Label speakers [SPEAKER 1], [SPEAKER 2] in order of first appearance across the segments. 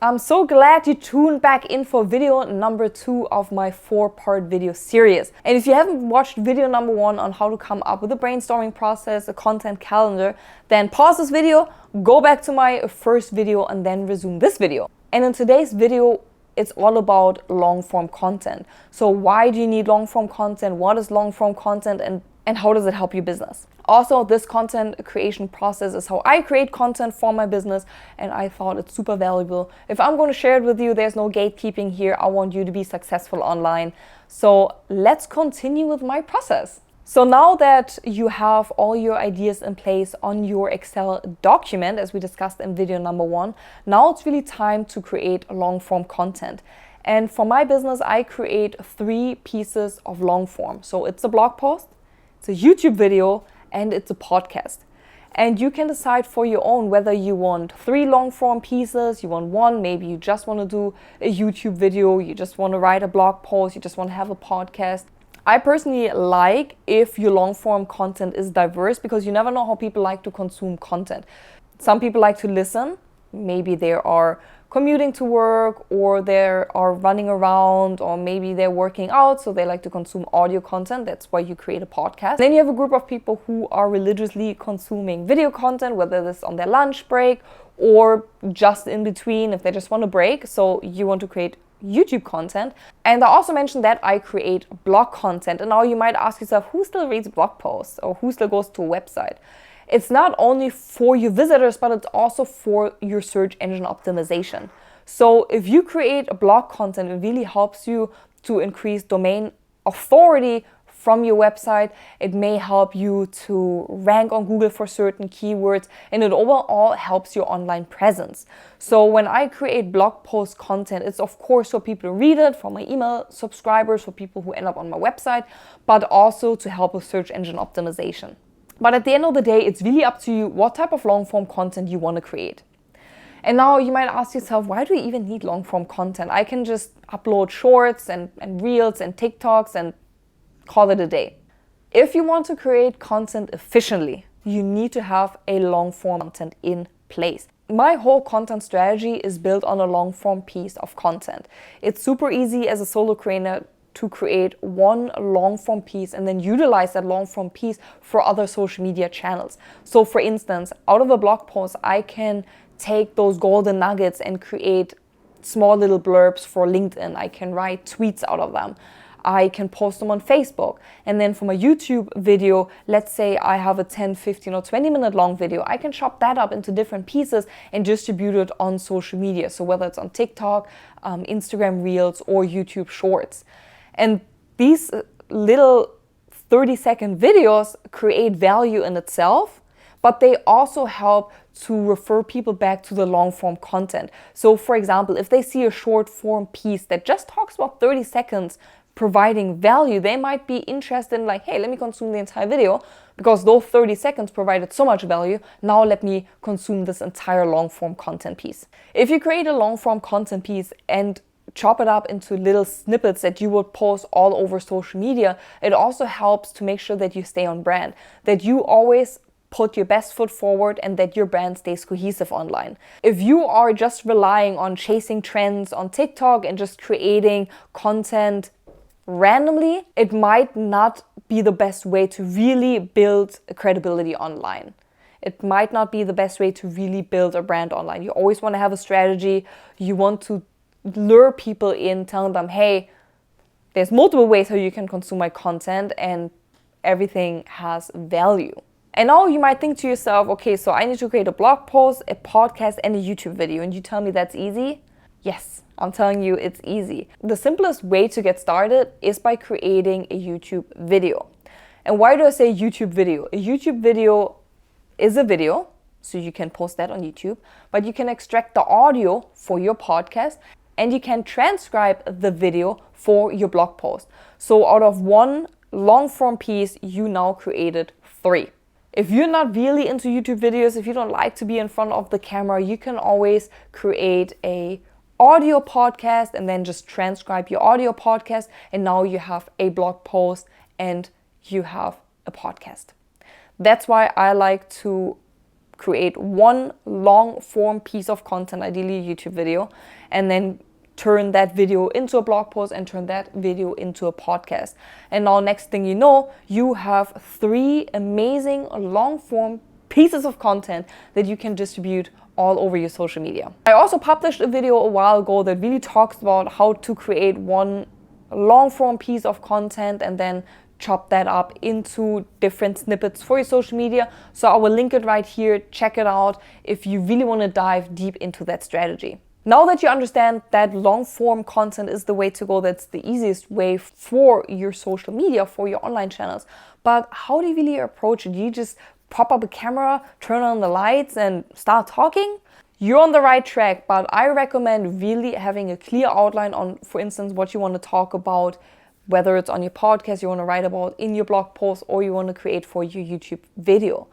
[SPEAKER 1] I'm so glad you tuned back in for video number 2 of my 4-part video series. And if you haven't watched video number 1 on how to come up with a brainstorming process, a content calendar, then pause this video, go back to my first video and then resume this video. And in today's video, it's all about long-form content. So why do you need long-form content? What is long-form content and how does it help your business? Also, this content creation process is how I create content for my business, and I thought it's super valuable. If I'm going to share it with you, there's no gatekeeping here. I want you to be successful online. So let's continue with my process. So now that you have all your ideas in place on your Excel document, as we discussed in video number 1, now it's really time to create long-form content. And for my business, I create 3 pieces of long form. So it's a blog post, it's a YouTube video, and it's a podcast. And you can decide for your own whether you want 3 long form pieces, you want 1, maybe you just want to do a YouTube video, you just want to write a blog post, you just want to have a podcast. I personally like if your long form content is diverse, because you never know how people like to consume content. Some people like to listen, maybe they are commuting to work, or they are running around, or maybe they're working out, so they like to consume audio content. That's why you create a podcast. Then you have a group of people who are religiously consuming video content, whether this is on their lunch break or just in between if they just want a break. So you want to create YouTube content. And I also mentioned that I create blog content. And now you might ask yourself, who still reads blog posts or who still goes to a website? It's not only for your visitors, but it's also for your search engine optimization. So if you create a blog content, it really helps you to increase domain authority from your website. It may help you to rank on Google for certain keywords, and it overall helps your online presence. So when I create blog post content, it's of course for people to read it, for my email subscribers, for people who end up on my website, but also to help with search engine optimization. But at the end of the day, it's really up to you what type of long-form content you want to create. And now you might ask yourself, why do you even need long-form content? I can just upload shorts and reels and TikToks and call it a day. If you want to create content efficiently, you need to have a long-form content in place. My whole content strategy is built on a long-form piece of content. It's super easy as a solo creator to create one long form piece and then utilize that long form piece for other social media channels. So for instance, out of a blog post, I can take those golden nuggets and create small little blurbs for LinkedIn. I can write tweets out of them. I can post them on Facebook. And then for my YouTube video, let's say I have a 10, 15 or 20 minute long video, I can chop that up into different pieces and distribute it on social media. So whether it's on TikTok, Instagram Reels or YouTube Shorts. And these little 30-second videos create value in itself, but they also help to refer people back to the long-form content. So for example, if they see a short-form piece that just talks about 30 seconds providing value, they might be interested in like, hey, let me consume the entire video because those 30 seconds provided so much value. Now let me consume this entire long-form content piece. If you create a long-form content piece and chop it up into little snippets that you will post all over social media, it also helps to make sure that you stay on brand, that you always put your best foot forward and that your brand stays cohesive online. If you are just relying on chasing trends on TikTok and just creating content randomly, it might not be the best way to really build credibility online. It might not be the best way to really build a brand online. You always want to have a strategy. You want to lure people in, telling them, hey, there's multiple ways how you can consume my content and everything has value. And now you might think to yourself, okay, so I need to create a blog post, a podcast, and a YouTube video. And you tell me that's easy? Yes, I'm telling you it's easy. The simplest way to get started is by creating a YouTube video. And why do I say YouTube video? A YouTube video is a video, so you can post that on YouTube, but you can extract the audio for your podcast and you can transcribe the video for your blog post. So out of one long form piece, you now created 3. If you're not really into YouTube videos, if you don't like to be in front of the camera, you can always create a audio podcast and then just transcribe your audio podcast, and now you have a blog post and you have a podcast. That's why I like to create one long form piece of content, ideally a YouTube video, and then turn that video into a blog post and turn that video into a podcast. And now next thing you know, you have 3 amazing long form pieces of content that you can distribute all over your social media. I also published a video a while ago that really talks about how to create one long form piece of content and then chop that up into different snippets for your social media. So I will link it right here. Check it out if you really want to dive deep into that strategy. Now that you understand that long form content is the way to go, that's the easiest way for your social media, for your online channels. But how do you really approach it? You just pop up a camera, turn on the lights and start talking? You're on the right track, but I recommend really having a clear outline on, for instance, what you want to talk about, whether it's on your podcast, you want to write about in your blog post, or you want to create for your YouTube video.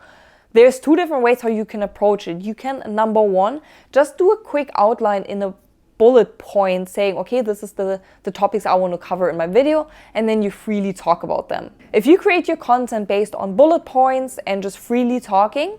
[SPEAKER 1] There's 2 different ways how you can approach it. You can, number 1, just do a quick outline in a bullet point saying, okay, this is the topics I want to cover in my video, and then you freely talk about them. If you create your content based on bullet points and just freely talking,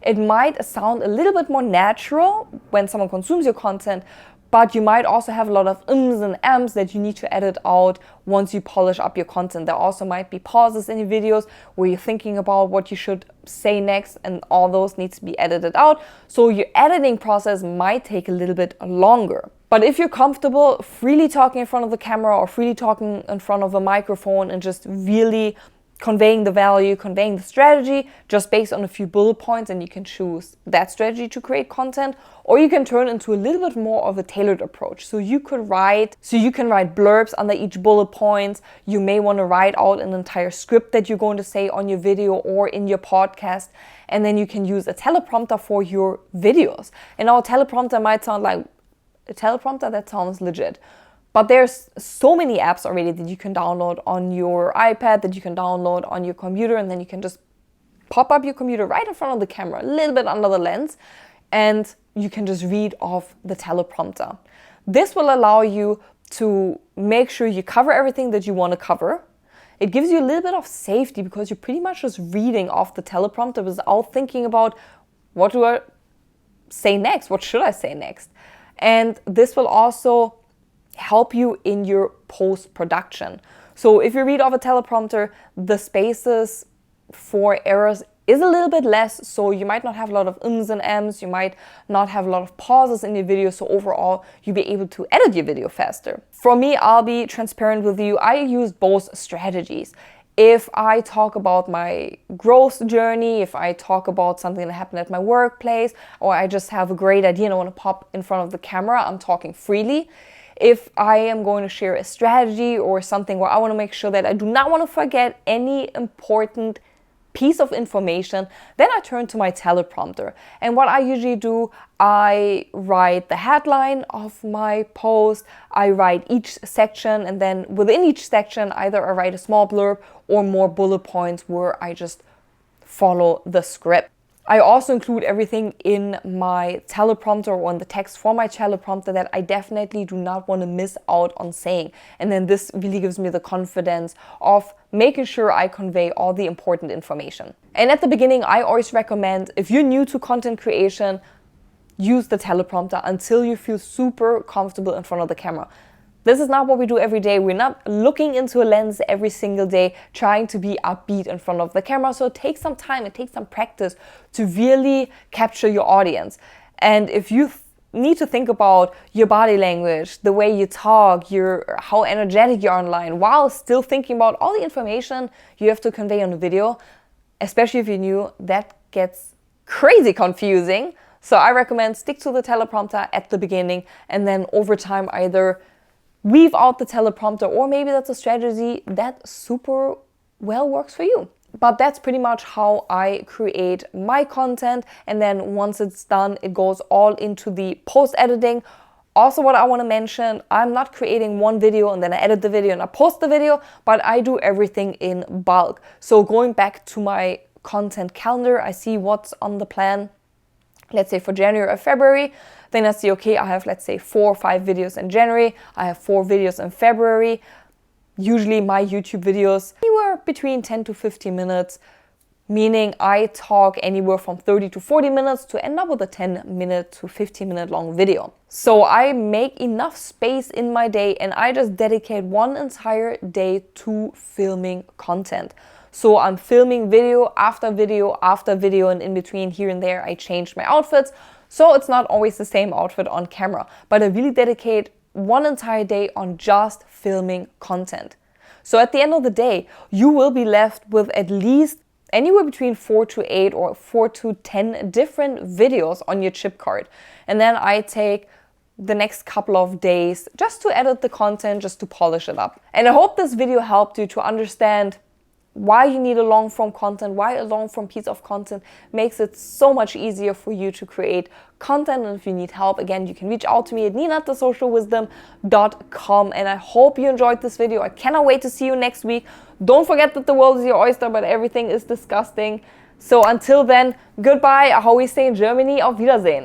[SPEAKER 1] it might sound a little bit more natural when someone consumes your content, but you might also have a lot of ums and ams that you need to edit out once you polish up your content. There also might be pauses in your videos where you're thinking about what you should say next, and all those needs to be edited out. So your editing process might take a little bit longer. But if you're comfortable freely talking in front of the camera or freely talking in front of a microphone and just really conveying the value, conveying the strategy just based on a few bullet points, and you can choose that strategy to create content, or you can turn into a little bit more of a tailored approach. So you can write blurbs under each bullet point. You may want to write out an entire script that you're going to say on your video or in your podcast, and then you can use a teleprompter for your videos. And our teleprompter might sound like a teleprompter that sounds legit. But there's so many apps already that you can download on your iPad, that you can download on your computer, and then you can just pop up your computer right in front of the camera, a little bit under the lens, and you can just read off the teleprompter. This will allow you to make sure you cover everything that you want to cover. It gives you a little bit of safety because you're pretty much just reading off the teleprompter without thinking about what do I say next, what should I say next. And this will also help you in your post-production. So if you read off a teleprompter, the spaces for errors is a little bit less, so you might not have a lot of ums and ams, you might not have a lot of pauses in your video, so overall you'll be able to edit your video faster. For me, I'll be transparent with you, I use both strategies. If I talk about my growth journey, if I talk about something that happened at my workplace, or I just have a great idea and I want to pop in front of the camera, I'm talking freely. If I am going to share a strategy or something where I want to make sure that I do not want to forget any important piece of information, then I turn to my teleprompter. And what I usually do, I write the headline of my post, I write each section, and then within each section, either I write a small blurb or more bullet points where I just follow the script. I also include everything in my teleprompter or in the text for my teleprompter that I definitely do not want to miss out on saying. And then this really gives me the confidence of making sure I convey all the important information. And at the beginning, I always recommend, if you're new to content creation, use the teleprompter until you feel super comfortable in front of the camera. This is not what we do every day. We're not looking into a lens every single day, trying to be upbeat in front of the camera. So it takes some time, it takes some practice to really capture your audience. And if you need to think about your body language, the way you talk, how energetic you're online, while still thinking about all the information you have to convey on the video, especially if you're new, that gets crazy confusing. So I recommend stick to the teleprompter at the beginning, and then over time either weave out the teleprompter, or maybe that's a strategy that super well works for you. But that's pretty much how I create my content. And then once it's done, it goes all into the post editing. Also, what I want to mention, I'm not creating one video and then I edit the video and I post the video, but I do everything in bulk. So going back to my content calendar, I see what's on the plan, let's say for January or February. Then I see, okay, I have, let's say 4 or 5 videos in January. I have 4 videos in February. Usually my YouTube videos, anywhere between 10 to 15 minutes, meaning I talk anywhere from 30 to 40 minutes to end up with a 10-minute to 15-minute long video. So I make enough space in my day and I just dedicate one entire day to filming content. So I'm filming video after video after video, and in between here and there I change my outfits. So it's not always the same outfit on camera, but I really dedicate one entire day on just filming content. So at the end of the day, you will be left with at least anywhere between 4 to 8 or 4 to 10 different videos on your chip card. And then I take the next couple of days just to edit the content, just to polish it up. And I hope this video helped you to understand why you need a long form content, why a long form piece of content makes it so much easier for you to create content. And if you need help, again, you can reach out to me at nina@thesocialwisdom.com. And I hope you enjoyed this video. I cannot wait to see you next week. Don't forget that the world is your oyster, but everything is disgusting. So until then, goodbye. How we say in Germany, auf Wiedersehen.